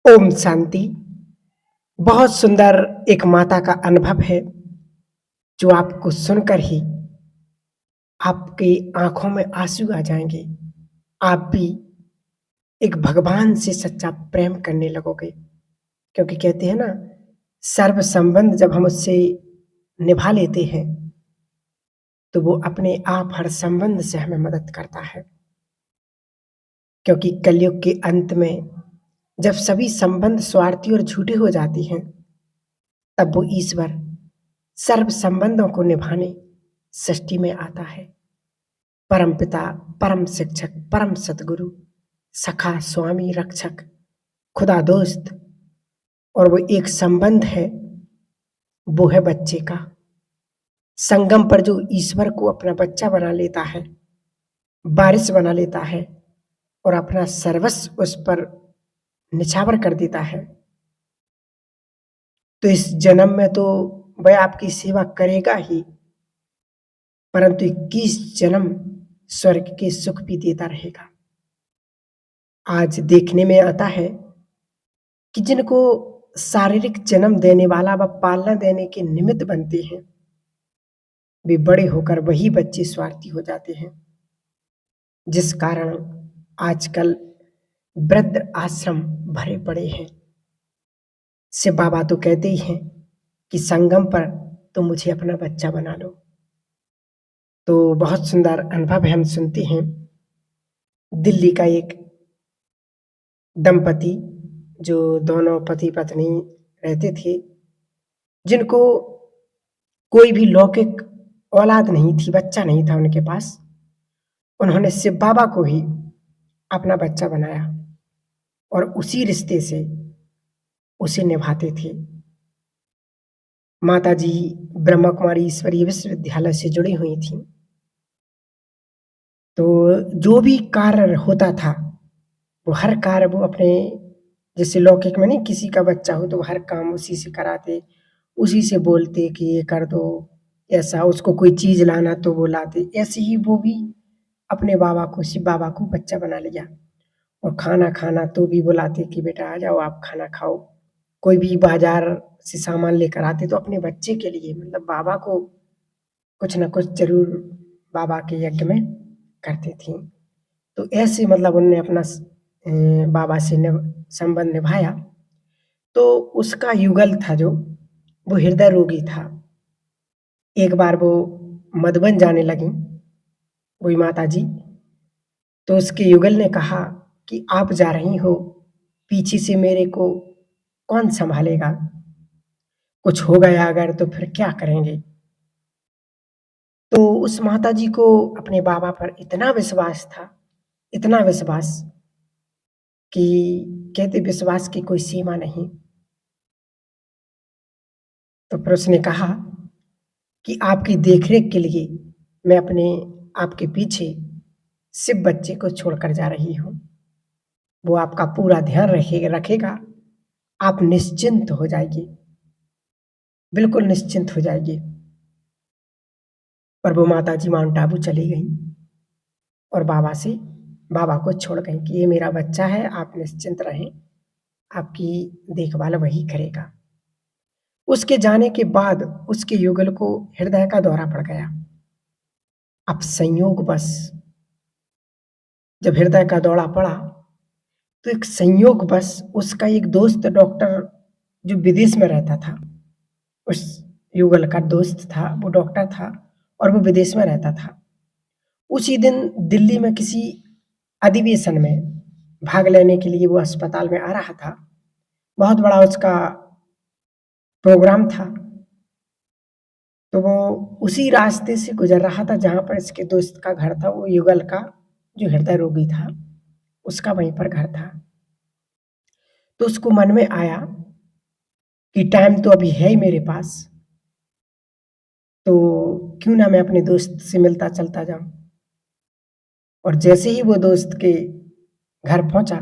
ओम शांति। बहुत सुंदर एक माता का अनुभव है जो आपको सुनकर ही आपकी आंखों में आंसू आ जाएंगे। आप भी एक भगवान से सच्चा प्रेम करने लगोगे, क्योंकि कहते हैं ना, सर्व संबंध जब हम उससे निभा लेते हैं तो वो अपने आप हर संबंध से हमें मदद करता है। क्योंकि कलयुग के अंत में जब सभी संबंध स्वार्थी और झूठे हो जाते हैं, तब वो ईश्वर सर्व संबंधों को निभाने सृष्टि में आता है। परम पिता, परम शिक्षक, परम सतगुरु, सखा, स्वामी, रक्षक, खुदा दोस्त, और वो एक संबंध है, वो है बच्चे का। संगम पर जो ईश्वर को अपना बच्चा बना लेता है, वारिस बना लेता है और अपना सर्वस्व उस पर निछावर कर देता है, तो इस जन्म में तो वह आपकी सेवा करेगा ही, परंतु 21 जन्म स्वर्ग के सुख भी देता रहेगा। आज देखने में आता है कि जिनको शारीरिक जन्म देने वाला व पालना देने के निमित्त बनते हैं, वे बड़े होकर वही बच्चे स्वार्थी हो जाते हैं, जिस कारण आजकल वृद्ध आश्रम भरे पड़े हैं। शिव बाबा तो कहते ही हैं कि संगम पर तो मुझे अपना बच्चा बना लो। तो बहुत सुंदर अनुभव हम सुनते हैं। दिल्ली का एक दंपति, जो दोनों पति पत्नी रहते थे, जिनको कोई भी लौकिक औलाद नहीं थी, बच्चा नहीं था उनके पास, उन्होंने शिव बाबा को ही अपना बच्चा बनाया और उसी रिश्ते से उसे निभाते थे। माता जी ब्रह्मा कुमारी ईश्वरीय विश्वविद्यालय से जुड़ी हुई थी, तो जो भी कार्य होता था वो हर कार्य वो अपने, जैसे लौकिक में नहीं, किसी का बच्चा हो तो हर काम उसी से कराते, उसी से बोलते कि ये कर दो, ऐसा उसको कोई चीज लाना तो वो लाते। ऐसे ही वो भी अपने बाबा को, शिव बाबा को बच्चा बना लिया। और खाना खाना तो भी बुलाते कि बेटा आ जाओ, आप खाना खाओ। कोई भी बाजार से सामान लेकर आते तो अपने बच्चे के लिए, मतलब बाबा को कुछ ना कुछ जरूर बाबा के यज्ञ में करती थी। तो ऐसे मतलब उन्होंने अपना बाबा से संबंध निभाया। तो उसका युगल था जो, वो हृदय रोगी था। एक बार वो मधुबन जाने लगी, वही माता जी, तो उसके युगल ने कहा कि आप जा रही हो, पीछे से मेरे को कौन संभालेगा, कुछ हो गया अगर तो फिर क्या करेंगे। तो उस माता जी को अपने बाबा पर इतना विश्वास था, इतना विश्वास कि कहते विश्वास की कोई सीमा नहीं। तो फिर उसने कहा कि आपकी देखरेख के लिए मैं अपने आपके पीछे शिव बच्चे को छोड़कर जा रही हूँ, वो आपका पूरा ध्यान रखेगा, आप निश्चिंत हो जाइए, बिल्कुल निश्चिंत हो जाइए। पर वो माता जी माउंट आबू चली गई और बाबा को छोड़ गई कि ये मेरा बच्चा है, आप निश्चिंत रहें, आपकी देखभाल वही करेगा। उसके जाने के बाद उसके युगल को हृदय का दौरा पड़ गया। अब संयोगवश जब हृदय का दौरा पड़ा, तो एक संयोगवश उसका एक दोस्त डॉक्टर, जो विदेश में रहता था, उस युगल का दोस्त था, वो डॉक्टर था और वो विदेश में रहता था। उसी दिन दिल्ली में किसी अधिवेशन में भाग लेने के लिए वो अस्पताल में आ रहा था। बहुत बड़ा उसका प्रोग्राम था। तो वो उसी रास्ते से गुजर रहा था जहाँ पर इसके दोस्त का घर था, वो युगल का जो हृदय रोगी था, उसका वहीं पर घर था। तो उसको मन में आया कि टाइम तो अभी है ही मेरे पास, तो क्यों ना मैं अपने दोस्त से मिलता चलता जाऊं। और जैसे ही वो दोस्त के घर पहुंचा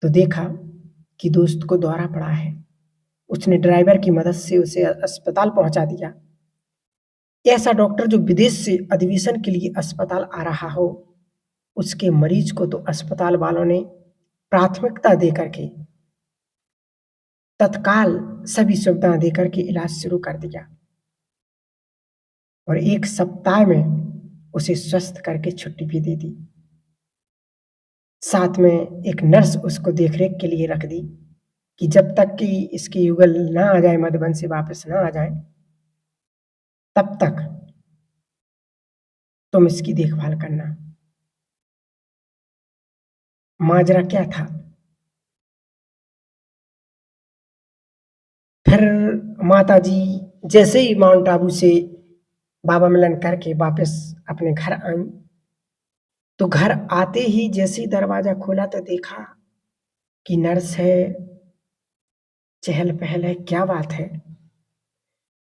तो देखा कि दोस्त को दौरा पड़ा है। उसने ड्राइवर की मदद से उसे अस्पताल पहुंचा दिया। ऐसा डॉक्टर जो विदेश से अधिवेशन के लिए अस्पताल आ रहा हो, उसके मरीज को तो अस्पताल वालों ने प्राथमिकता दे करके तत्काल सभी सुविधाएं देकर के इलाज शुरू कर दिया और 1 सप्ताह में उसे स्वस्थ करके छुट्टी भी दे दी। साथ में एक नर्स उसको देख-रेख के लिए रख दी कि जब तक कि इसकी युगल ना आ जाए, मधुबन से वापस ना आ जाए, तब तक तुम इसकी देखभाल करना। माजरा क्या था? फिर माताजी जैसे ही माउंट आबू से बाबा मिलन करके वापस अपने घर आईं, तो घर आते ही जैसे ही दरवाज़ा खोला तो देखा कि नर्स है, चहल-पहल है, क्या बात है?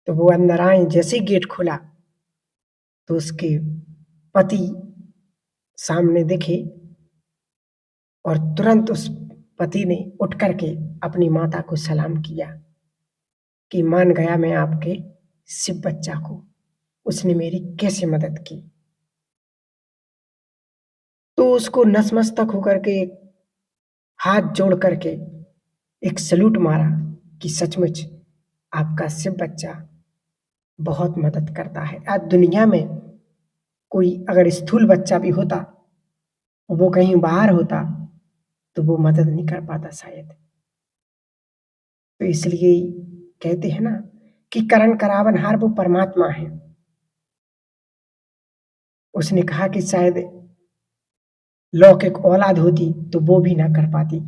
तो वो अंदर आईं, जैसे ही गेट खुला, तो उसके पति सामने दिखे और तुरंत उस पति ने उठ कर के अपनी माता को सलाम किया कि मान गया मैं आपके शिव बच्चा को, उसने मेरी कैसे मदद की। तो उसको नतमस्तक होकर के हाथ जोड़ कर के एक सैल्यूट मारा कि सचमुच आपका शिव बच्चा बहुत मदद करता है। आज दुनिया में कोई अगर स्थूल बच्चा भी होता, वो कहीं बाहर होता, तो वो मदद नहीं कर पाता शायद। तो इसलिए कहते हैं ना कि करण करावनहार वो परमात्मा है। उसने कहा कि शायद लौकिक औलाद होती तो वो भी ना कर पाती।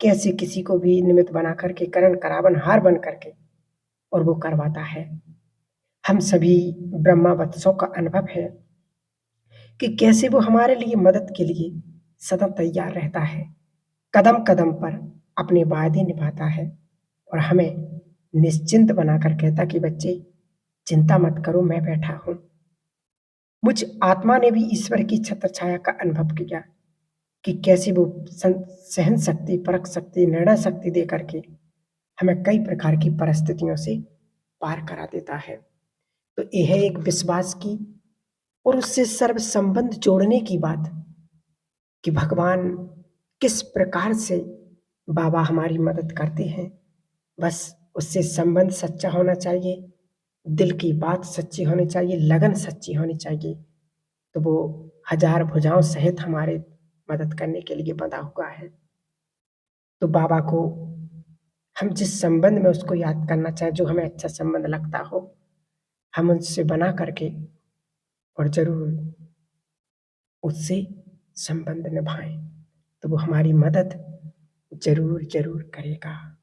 कैसे किसी को भी निमित्त बना करके करण करावनहार बन करके और वो करवाता है। हम सभी ब्रह्मावत्सों का अनुभव है कि कैसे वो हमारे लिए मदद के लिए सदा तैयार रहता है। कदम-कदम पर अपने वादे निभाता है और हमें निश्चिंत बनाकर कहता कि बच्चे चिंता मत करो, मैं बैठा हूँ। मुझ आत्मा ने भी ईश्वर की छत्र छाया का अनुभव किया कि कैसे वो सहन शक्ति, परख शक्ति, निर्णय शक्ति दे करके हमें कई प्रकार की परिस्थितियों से पार करा देता है। तो ये है एक विश्वास की और उससे सर्व संबंध जोड़ने की बात कि भगवान किस प्रकार से बाबा हमारी मदद करते हैं। बस उससे संबंध सच्चा होना चाहिए, दिल की बात सच्ची होनी चाहिए, लगन सच्ची होनी चाहिए, तो वो हजार भुजाओं सहित हमारे मदद करने के लिए बंधा हुआ है। तो बाबा को हम जिस संबंध में उसको याद करना चाहें, जो हमें अच्छा संबंध लगता हो, हम उससे बना करके और ज़रूर उससे संबंध निभाएँ, तो वो हमारी मदद ज़रूर करेगा।